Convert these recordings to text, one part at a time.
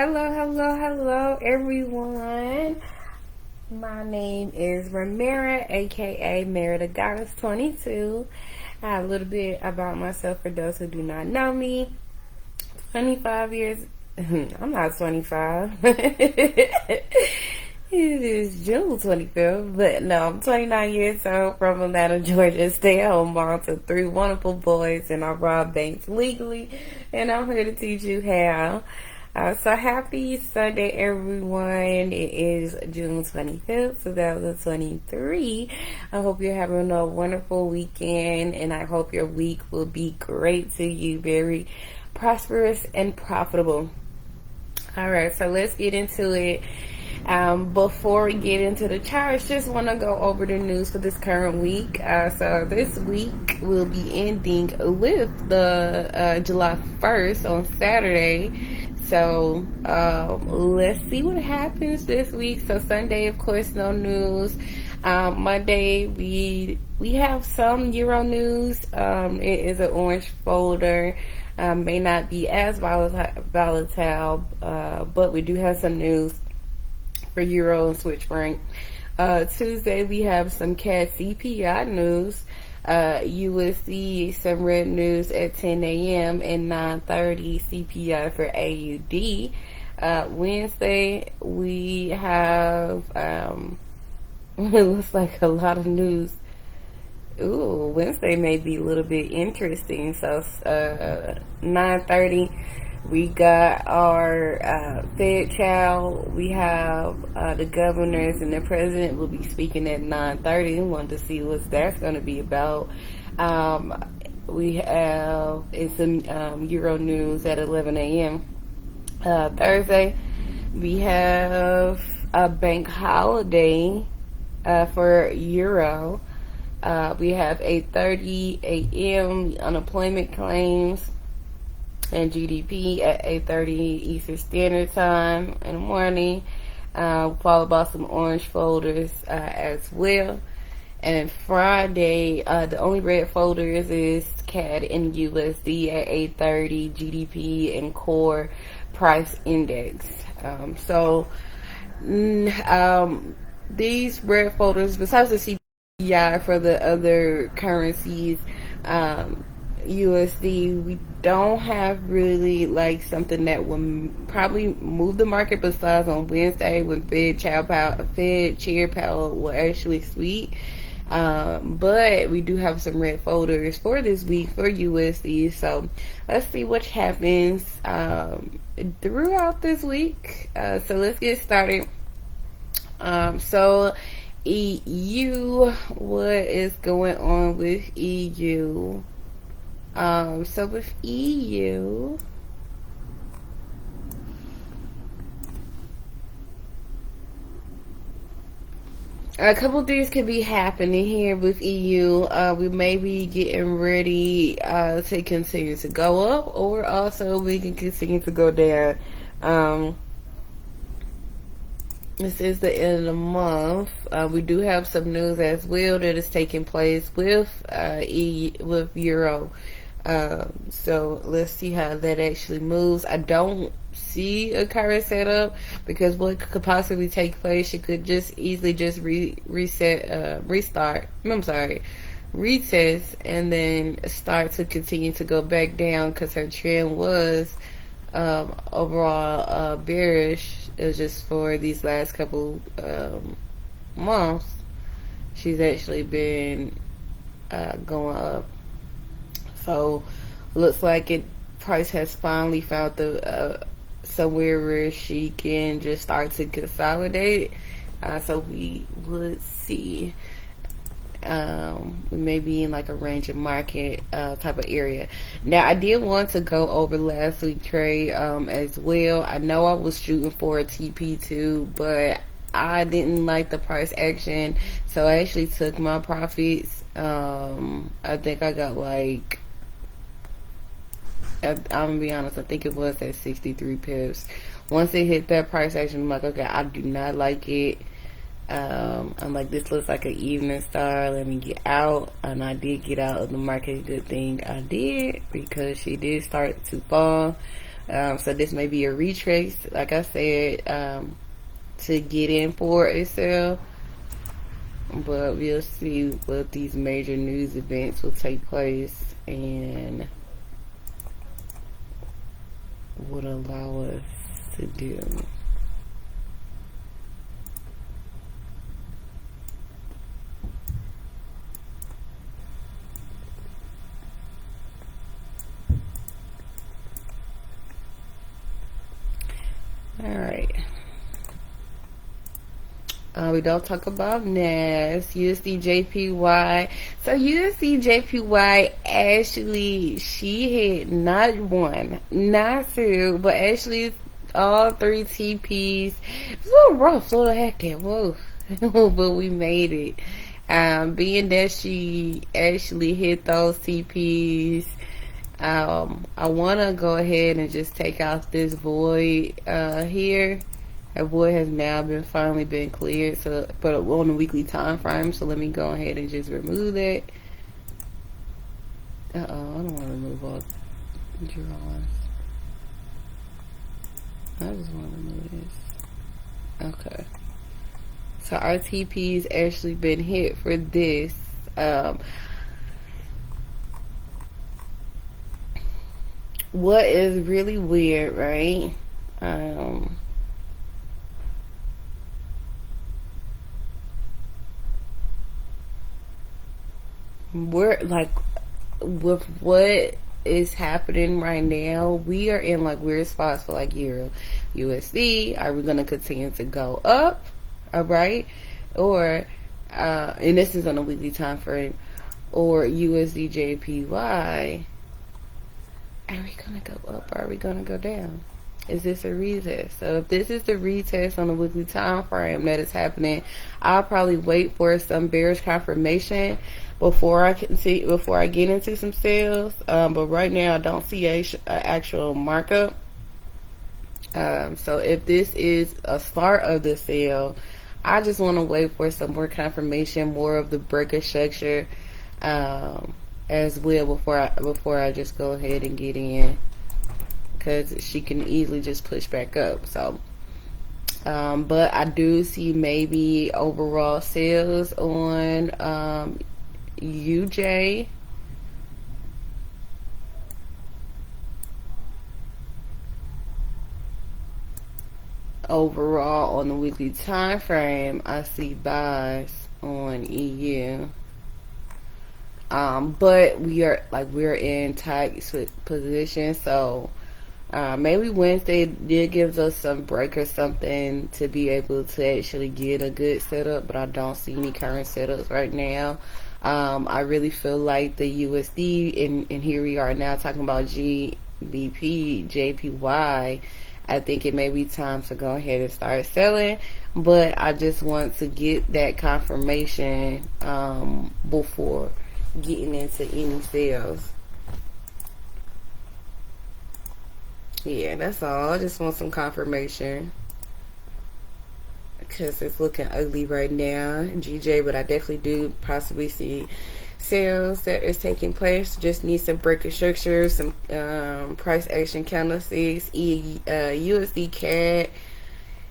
Hello, everyone. My name is Ramira, aka Merida Goddess 22. A little bit about myself for those who do not know me. 25 years. I'm not 25. It is June 25th, but no, I'm 29 years old from Atlanta, Georgia. Stay-at-home mom to 3 wonderful boys, and I rob banks legally, and I'm here to teach you how. So happy Sunday, everyone. It is June 25th, 2023. I hope you're having a wonderful weekend, and I hope your week will be great to you, very prosperous and profitable. All right, so let's get into it. Before we get into the charts, just want to go over the news for this current week. So this week will be ending with the July 1st on Saturday. So let's see what happens this week. So Sunday, of course, no news. Monday, we have some Euro news. It is an orange folder. May not be as volatile, but we do have some news for Euro and Swiss franc. Tuesday, we have some CAD CPI news. USD, some red news at 10 a.m. and 9:30 CPI for AUD. Wednesday, we have, it looks like a lot of news. Ooh, Wednesday may be a little bit interesting. So, 9:30, we got our Fed child. We have the governors and the president will be speaking at 9:30. We wanted to see what that's going to be about. We have some Euro news at 11 a.m. Thursday, we have a bank holiday for Euro. We have 8:30 a.m. unemployment claims and GDP at 8:30 Eastern Standard Time in the morning, followed by some orange folders as well. And Friday, the only red folders is CAD and USD at 8:30, GDP and core price index. These red folders, besides the CPI for the other currencies, USD, we don't have really like something that will probably move the market besides on Wednesday when Fed Chair Powell will actually speak. But we do have some red folders for this week for USD. So let's see what happens throughout this week. So let's get started. So EU, what is going on with EU? So with EU, a couple things could be happening here with EU. We may be getting ready to continue to go up, or also we can continue to go down. This is the end of the month. We do have some news as well that is taking place with Euro. So let's see how that actually moves. I don't see a current setup because what could possibly take place, it could just easily just retest, and then start to continue to go back down because her trend was overall bearish. It was just for these last couple months. She's actually been going up. So looks like price has finally found the somewhere where she can just start to consolidate. So we would see we may be in like a range of market type of area. Now I did want to go over last week trade as well. I know I was shooting for a TP2, but I didn't like the price action, so I actually took my profits. I think I got like, I'm gonna be honest, I think it was at 63 pips. Once it hit that price action, I'm like, okay, I do not like it. I'm like, this looks like an evening star. Let me get out. And I did get out of the market. Good thing I did, because she did start to fall. So this may be a retrace, like I said, to get in for a sale. But we'll see what these major news events will take place and would allow us to do. All right. We don't talk about NAS, USD So USD actually, she had not one, not two, but actually all three TPs. It's a little rough, a little hectic, whoa. But we made it. Being that she actually hit those TPs, I want to go ahead and just take out this void here. That void has now finally been cleared, so but on a weekly time frame. So let me go ahead and just remove that. I don't want to remove all drawings. I just want to remove this. Okay. So our TP's actually been hit for this. What is really weird, right? We're like, with what is happening right now, we are in like weird spots for like Euro, USD. Are we gonna continue to go up? All right, or and this is on a weekly time frame, or USD JPY. Are we gonna go up or are we gonna go down? Is this a retest? So if this is the retest on a weekly time frame that is happening, I'll probably wait for some bearish confirmation before I get into some sales. But right now I don't see a actual markup. So if this is a start of the sale, I just want to wait for some more confirmation, more of the breaker structure, as well before I just go ahead and get in, because she can easily just push back up. So but I do see maybe overall sales on UJ. Overall on the weekly time frame, I see buys on EU. But we're in tight position, so maybe Wednesday did give us some break or something to be able to actually get a good setup, but I don't see any current setups right now. I really feel like the USD, and here we are now talking about GBP, JPY. I think it may be time to go ahead and start selling, but I just want to get that confirmation before getting into any sales. Yeah, that's all. I just want some confirmation because it's looking ugly right now, GJ, but I definitely do possibly see sales that is taking place. Just need some breaker structure, some price action candlesticks, USD CAD.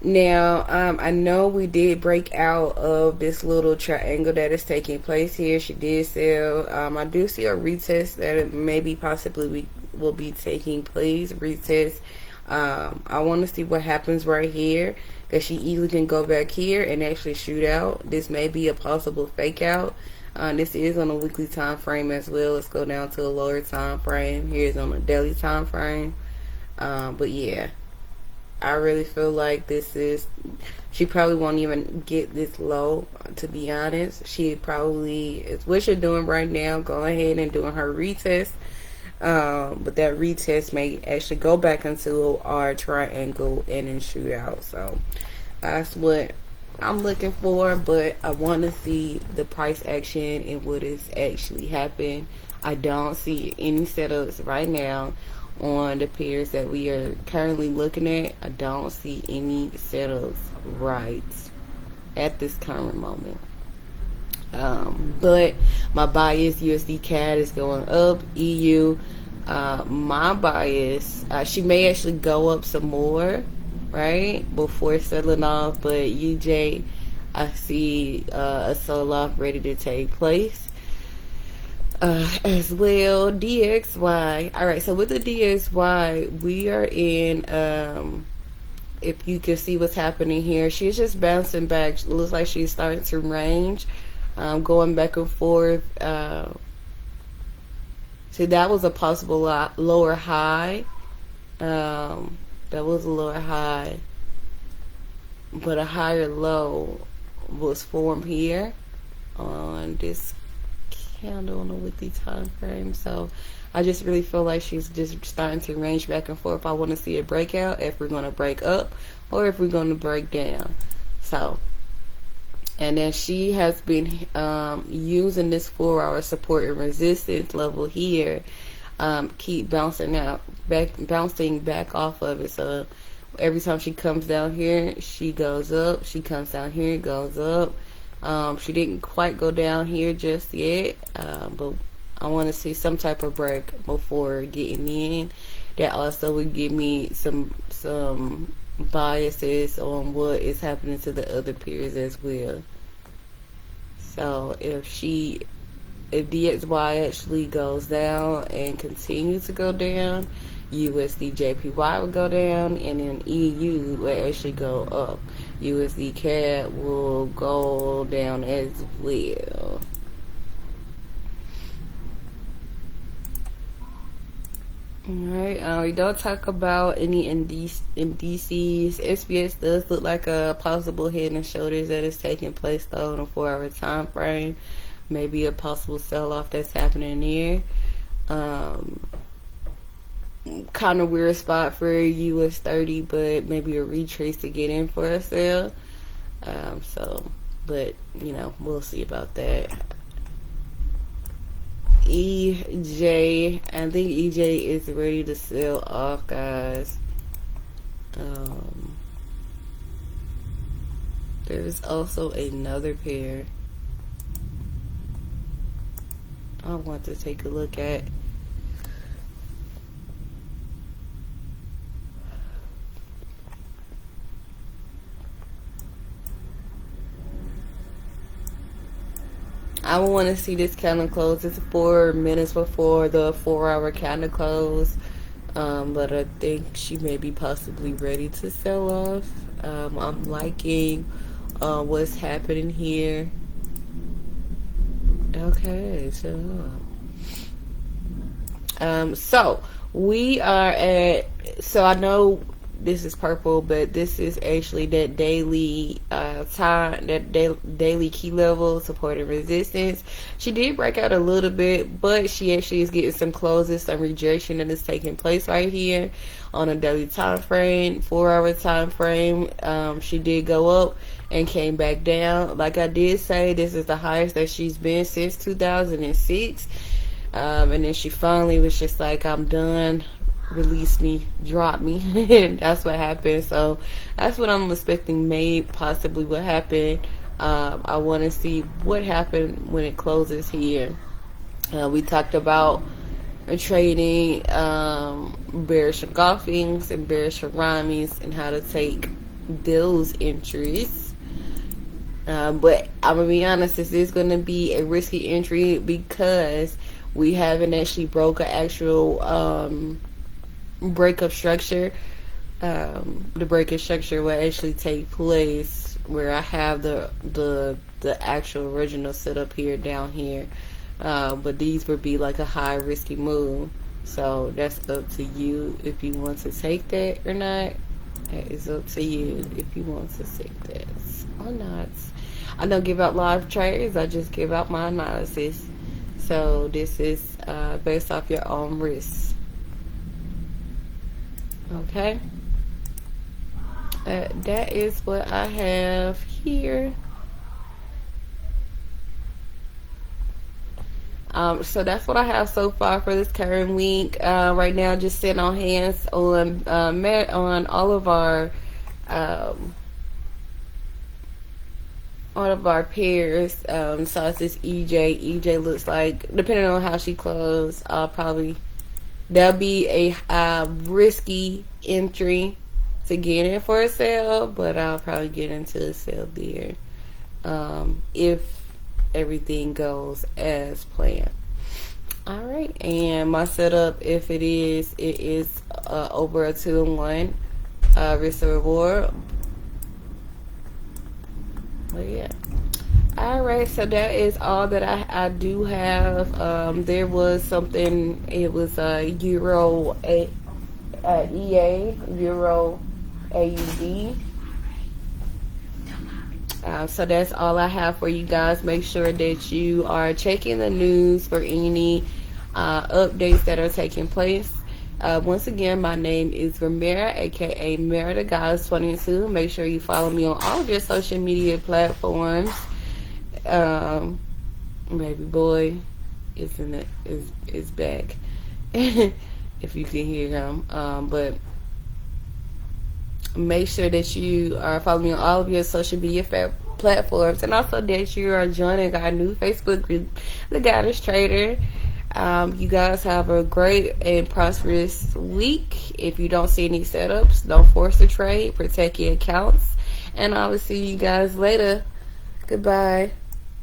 Now, I know we did break out of this little triangle that is taking place here. She did sell. I do see a retest that maybe possibly will be taking place. Retest. I want to see what happens right here, because she easily can go back here and actually shoot out. This may be a possible fake out. This is on a weekly time frame as well. Let's go down to a lower time frame. Here's on a daily time frame. But yeah, I really feel like she probably won't even get this low, to be honest. She probably is what you're doing right now, going ahead and doing her retest. But that retest may actually go back into our triangle and then shoot out. So that's what I'm looking for, but I want to see the price action and what is actually happening. I don't see any setups right now on the pairs that we are currently looking at. I don't see any setups right at this current moment. But my bias USD CAD is going up. EU My bias, she may actually go up some more, right, before settling off. But UJ, I see a sell off ready to take place as well. DXY. All right, so with the DXY, we are in. If you can see what's happening here, she's just bouncing back. It looks like she's starting to range, going back and forth. See, that was a possible lower high. That was a lower high, but a higher low was formed here on this candle on the weekly time frame. So I just really feel like she's just starting to range back and forth. I want to see a breakout, if we're going to break up or if we're going to break down. So, and then she has been using this 4-hour support and resistance level here, keep bouncing back off of it. So every time she comes down here, she goes up. She comes down here, goes up. She didn't quite go down here just yet, but I want to see some type of break before getting in. That also would give me some biases on what is happening to the other peers as well. So if DXY actually goes down and continues to go down, USD JPY will go down, and then EU will actually go up. USD CAD will go down as well. Alright, we don't talk about any indices. SPS does look like a possible head and shoulders that is taking place though in a 4-hour time frame. Maybe a possible sell-off that's happening here. Kind of weird spot for US 30, but maybe a retrace to get in for a sale. But you know, we'll see about that. EJ, I think EJ is ready to sell off, guys. There's also another pair I want to take a look at. I want to see this candle close. It's 4 minutes before the 4-hour candle close. But I think she may be possibly ready to sell off. I'm liking what's happening here. Okay, so we are at, so I know this is purple, but this is actually that daily time, that daily key level, support and resistance. She did break out a little bit, but she actually is getting some closes, some rejection that is taking place right here on a daily time frame, 4-hour time frame. She did go up and came back down. Like I did say, this is the highest that she's been since 2006. And then she finally was just like, I'm done, release me, drop me. And that's what happened. So that's what I'm expecting may possibly what happened. I want to see what happened when it closes here. We talked about trading bearish engulfings and bearish haramis and how to take those entries. But I'm gonna be honest, this is going to be a risky entry because we haven't actually broke an actual breakup structure. The breakup structure will actually take place where I have the actual original setup here down here. But these would be like a high risky move. So that's up to you if you want to take that or not. It is up to you if you want to take that or not. I don't give out live trades, I just give out my analysis. So this is based off your own risks. Okay, that is what I have here. So that's what I have so far for this current week. Right now, just sitting on hands on all of our pairs. So it's this EJ. EJ looks like, depending on how she closed, I'll probably That'll be a risky entry to get in for a sale, but I'll probably get into a sale there if everything goes as planned. All right, and my setup, if it is over a 2-in-1 risk to reward. But yeah. All right, so that is all that I do have. There was something. It was a Euro EA Euro AUD. So that's all I have for you guys. Make sure that you are checking the news for any updates that are taking place. Once again, my name is Ramira, aka Merida Goddess 22. Make sure you follow me on all of your social media platforms. Baby boy is back. If you can hear him. But make sure that you are following me on all of your social media platforms, and also that you are joining our new Facebook group, The Goddess Trader. You guys have a great and prosperous week. If you don't see any setups, don't force the trade. Protect your accounts. And I will see you guys later. Goodbye.